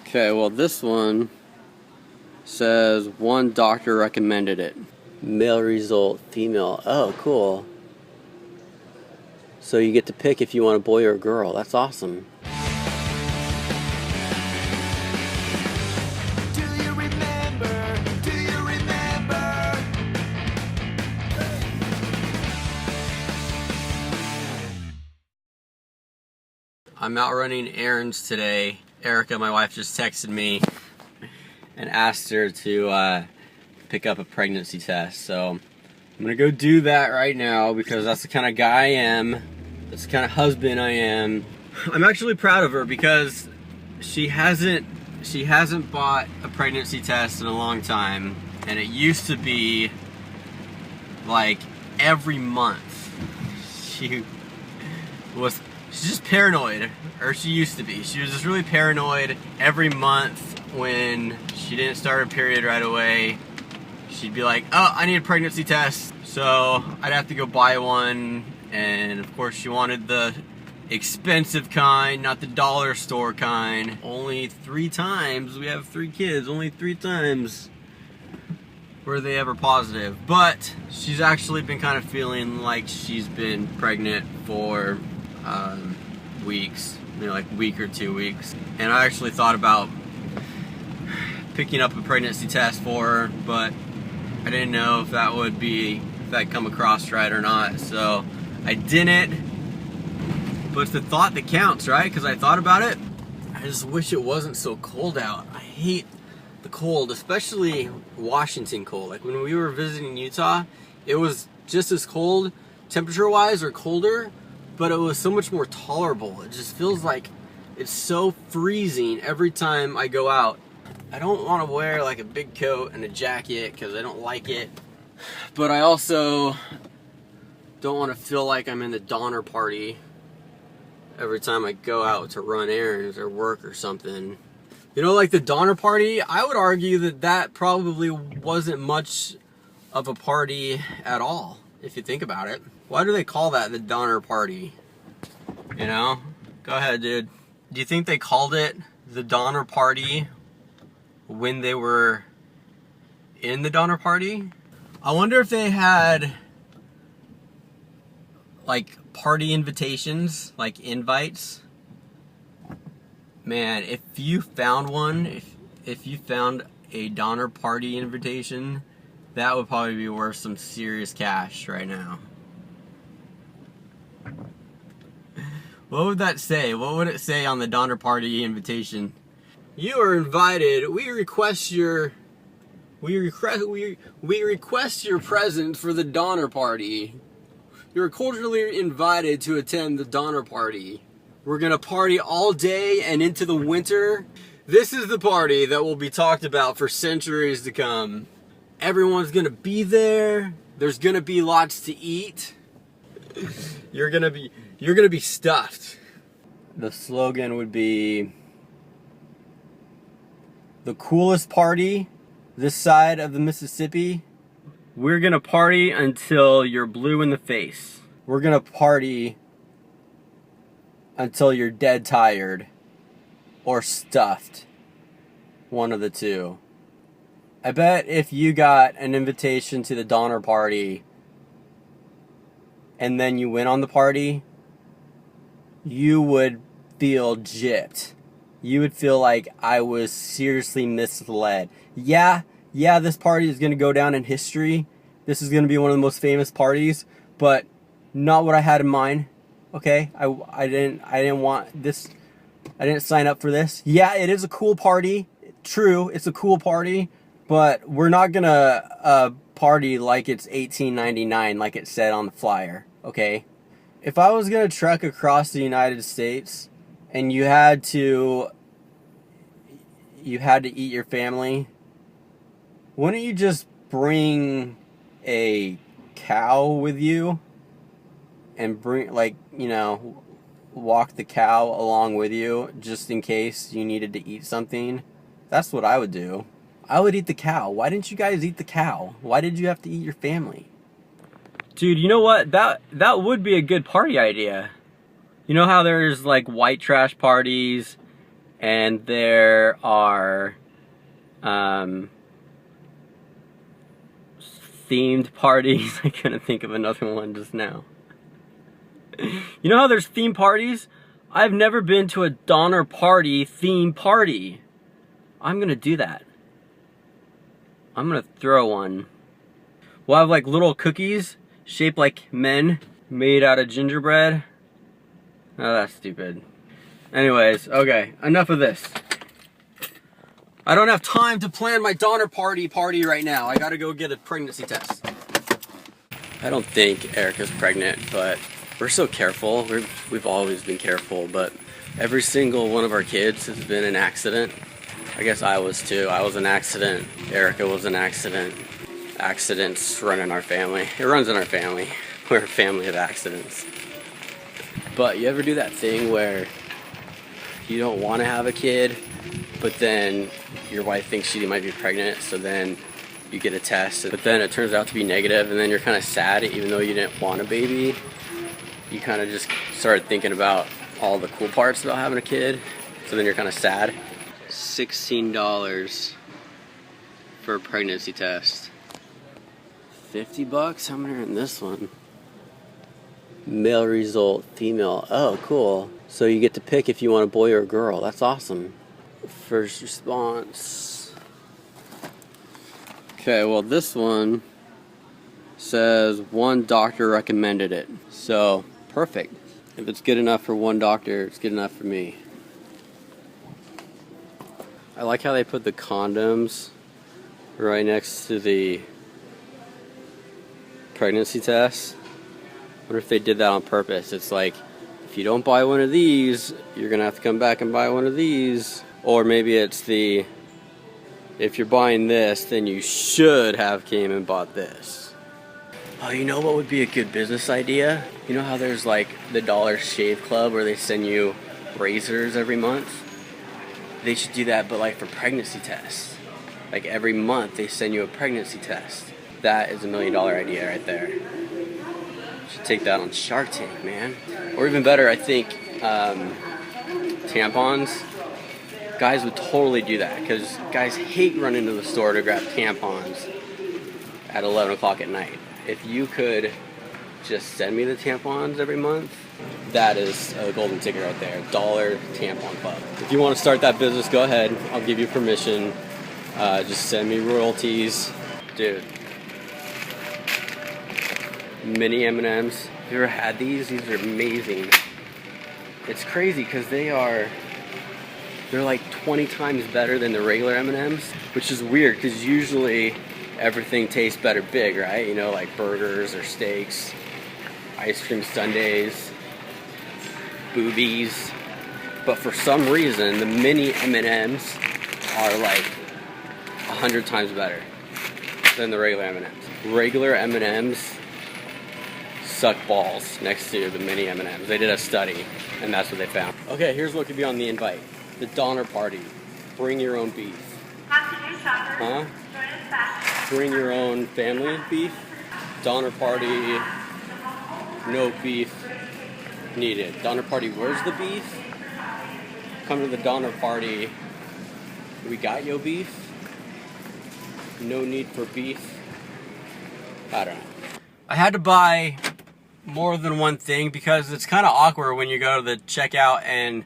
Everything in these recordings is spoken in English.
Okay, well this one says one doctor recommended it. Male result, female. Oh, cool. So you get to pick if you want a boy or a girl. That's awesome. Do you remember? Do you remember? I'm out running errands today. Erica, my wife, just texted me and asked her to pick up a pregnancy test. So I'm gonna go do that right now because that's the kind of guy I am. That's the kind of husband I am. I'm actually proud of her because she hasn't bought a pregnancy test in a long time, and it used to be like every month. She's just paranoid, or she used to be. She was just really paranoid. Every month when she didn't start her period right away, she'd be like, oh, I need a pregnancy test. So I'd have to go buy one, and of course she wanted the expensive kind, not the dollar store kind. Only 3 times, we have 3 kids, only 3 times were they ever positive. But she's actually been kind of feeling like she's been pregnant for weeks, like a week or 2 weeks. And I actually thought about picking up a pregnancy test for her, but I didn't know if that would come across right or not, so I didn't. But it's the thought that counts, right? Because I thought about it. I just wish it wasn't so cold out. I hate the cold, especially Washington cold. Like when we were visiting Utah, it was just as cold, temperature-wise, or colder, but it was so much more tolerable. It just feels like it's so freezing every time I go out. I don't want to wear like a big coat and a jacket because I don't like it. But I also don't want to feel like I'm in the Donner Party every time I go out to run errands or work or something. You know, like the Donner Party, I would argue that probably wasn't much of a party at all, if you think about it. Why do they call that the Donner Party? You know? Go ahead, dude. Do you think they called it the Donner Party when they were in the Donner Party? I wonder if they had like party invitations, like invites. Man, if you found one, if you found a Donner Party invitation, that would probably be worth some serious cash right now. What would that say? What would it say on the Donner Party invitation? You are invited. We request your presence for the Donner Party. You're cordially invited to attend the Donner Party. We're gonna party all day and into the winter. This is the party that will be talked about for centuries to come. Everyone's gonna be there. There's gonna be lots to eat. You're gonna be stuffed. The slogan would be the coolest party this side of the Mississippi. We're gonna party until you're blue in the face. We're gonna party until you're dead tired or stuffed. One of the two. I bet if you got an invitation to the Donner Party and then you went on the party, you would feel gypped. You would feel like I was seriously misled. Yeah, this party is going to go down in history. This is going to be one of the most famous parties, but not what I had in mind. Okay, I didn't want this. I didn't sign up for this. Yeah, it is a cool party. True, it's a cool party, but we're not going to party like it's 1899 like it said on the flyer, okay? If I was going to trek across the United States and you had to eat your family, wouldn't you just bring a cow with you and bring, like, you know, walk the cow along with you just in case you needed to eat something? That's what I would do. I would eat the cow. Why didn't you guys eat the cow? Why did you have to eat your family? Dude, you know what? That would be a good party idea. You know how there's like white trash parties and there are themed parties. I couldn't think of another one just now. You know how there's theme parties? I've never been to a Donner Party theme party. I'm gonna do that. I'm gonna throw one. We'll have like little cookies shaped like men made out of gingerbread. Oh, that's stupid. Anyways, okay, enough of this. I don't have time to plan my Donner Party right now. I gotta go get a pregnancy test. I don't think Erica's pregnant, but we're so careful. We've always been careful, but every single one of our kids has been an accident. I guess I was too. I was an accident. Erica was an accident. Accidents run in our family. It runs in our family. We're a family of accidents. But you ever do that thing where you don't want to have a kid, but then your wife thinks she might be pregnant, so then you get a test, but then it turns out to be negative, and then you're kind of sad even though you didn't want a baby. You kind of just started thinking about all the cool parts about having a kid, so then you're kind of sad. $16 for a pregnancy test. $50? How many are in this one? Male result, female. Oh, cool. So you get to pick if you want a boy or a girl. That's awesome. First response. Okay, well this one says one doctor recommended it. So, perfect. If it's good enough for one doctor, it's good enough for me. I like how they put the condoms right next to the pregnancy test. I wonder if they did that on purpose. It's like, if you don't buy one of these, you're gonna have to come back and buy one of these. Or maybe it's the, if you're buying this, then you should have came and bought this. Oh, you know what would be a good business idea? You know how there's like the Dollar Shave Club where they send you razors every month? They should do that, but like for pregnancy tests. Like every month they send you a pregnancy test. That is $1 million idea right there. Should take that on Shark Tank, man. Or even better, I think tampons. Guys would totally do that because guys hate running to the store to grab tampons at 11 o'clock at night. If you could just send me the tampons every month, that is a golden ticket right there. $1 tampon club. If you want to start that business, go ahead. I'll give you permission. Just send me royalties. Dude. Mini M&Ms. Have you ever had these? These are amazing. It's crazy because they're like 20 times better than the regular M&Ms, which is weird because usually everything tastes better big, right? You know, like burgers or steaks, ice cream sundaes, boobies. But for some reason, the mini M&Ms are like 100 times better than the regular M&Ms. Regular M&Ms suck balls next to the mini M&Ms. They did a study, and that's what they found. Okay, here's what could be on the invite. The Donner Party. Bring your own beef. Huh? Bring your own family beef. Donner Party, no beef needed. Donner Party, where's the beef? Come to the Donner Party. We got your beef. No need for beef. I don't know. I had to buy more than one thing because it's kind of awkward when you go to the checkout and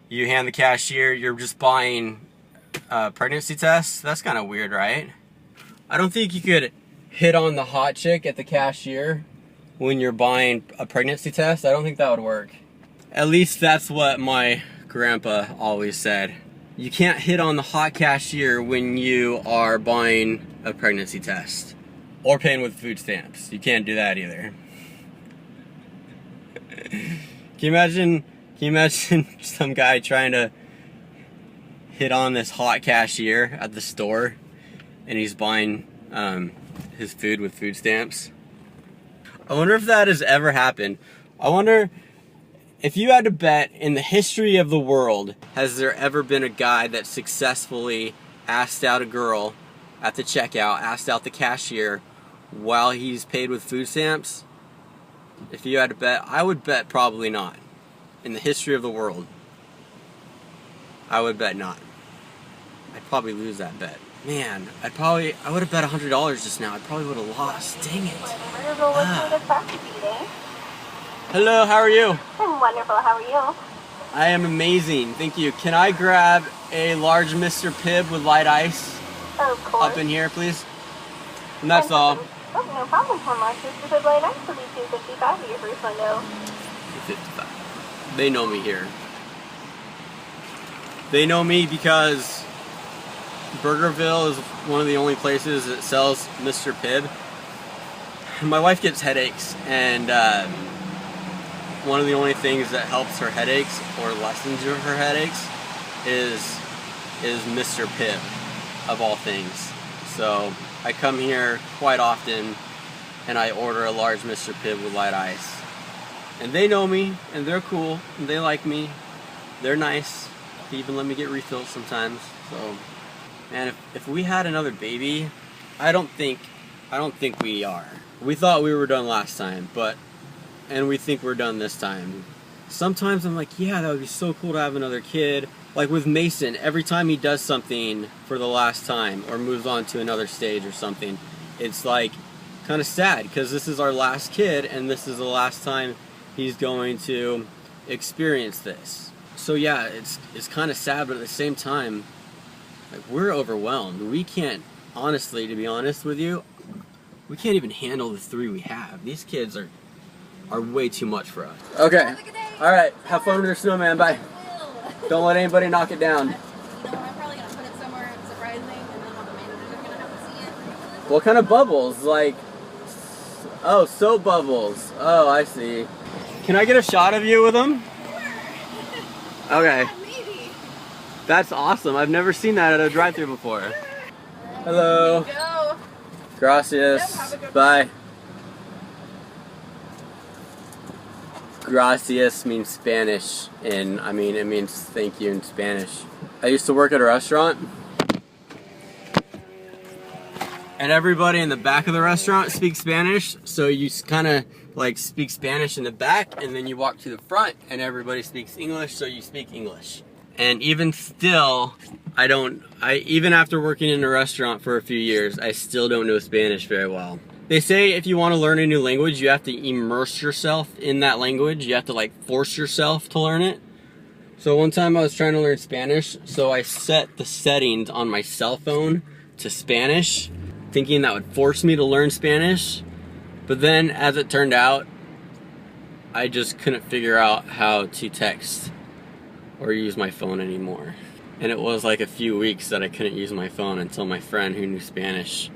you hand the cashier, you're just buying pregnancy tests. That's kind of weird, right? I don't think you could hit on the hot chick at the cashier when you're buying a pregnancy test. I don't think that would work. At least that's what my grandpa always said. You can't hit on the hot cashier when you are buying a pregnancy test or paying with food stamps. You can't do that either. Can you imagine some guy trying to hit on this hot cashier at the store and he's buying his food with food stamps? I wonder if that has ever happened. I wonder if you had to bet in the history of the world, has there ever been a guy that successfully asked out a girl at the checkout, asked out the cashier while he's paid with food stamps? If you had to bet, I would bet probably not. In the history of the world. I would bet not. I'd probably lose that bet. Man, I would have bet $100 just now. I probably would have lost. Dang it. Hello, how are you? I'm wonderful, how are you? I am amazing, thank you. Can I grab a large Mr. Pibb with light ice Of course. up in here, please? And that's all. Oh, no problem. How much is the good light ice will be $2.55 at your first window. 55. They know me here. They know me because Burgerville is one of the only places that sells Mr. Pibb. My wife gets headaches, and one of the only things that helps her headaches or lessens her headaches is Mr. Pibb, of all things. So I come here quite often and I order a large Mr. Pibb with light ice. And they know me, and they're cool, and they like me. They're nice. They even let me get refills sometimes. So, man, if we had another baby, I don't think we are. We thought we were done last time, and we think we're done this time. Sometimes I'm like, yeah, that would be so cool to have another kid. Like with Mason, every time he does something for the last time or moves on to another stage or something, it's like kind of sad because this is our last kid and this is the last time he's going to experience this. So yeah, it's kind of sad, but at the same time, like, we're overwhelmed. We can't, honestly, to be honest with you, we can't even handle the 3 we have. These kids are way too much for us. Okay. All right. Have fun with your snowman. Bye. Don't let anybody knock it down. I'm probably gonna put it somewhere surprising, and then all the managers are gonna have to see it. What kind of bubbles? Like, oh, soap bubbles. Oh, I see. Can I get a shot of you with them? Okay. Maybe. That's awesome. I've never seen that at a drive-thru before. Hello. Go. Gracias. Yep, have a good Bye. Gracias means Spanish, and I mean it means thank you in Spanish. I used to work at a restaurant, and everybody in the back of the restaurant speaks Spanish, so you kind of like speak Spanish in the back, and then you walk to the front, and everybody speaks English, so you speak English. And even still, even after working in a restaurant for a few years, I still don't know Spanish very well. They say if you want to learn a new language, you have to immerse yourself in that language. You have to like force yourself to learn it. So one time I was trying to learn Spanish, so I set the settings on my cell phone to Spanish, thinking that would force me to learn Spanish. But then, as it turned out, I just couldn't figure out how to text or use my phone anymore. And it was like a few weeks that I couldn't use my phone until my friend who knew Spanish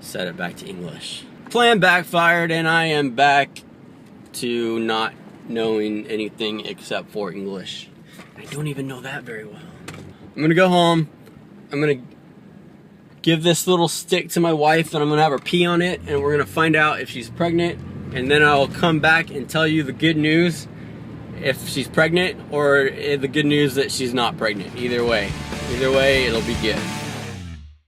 set it back to English. Plan backfired, and I am back to not knowing anything except for English. I don't even know that very well. I'm gonna go home. I'm gonna give this little stick to my wife, and I'm gonna have her pee on it, and we're gonna find out if she's pregnant, and then I'll come back and tell you the good news if she's pregnant, or the good news that she's not pregnant. Either way, it'll be good.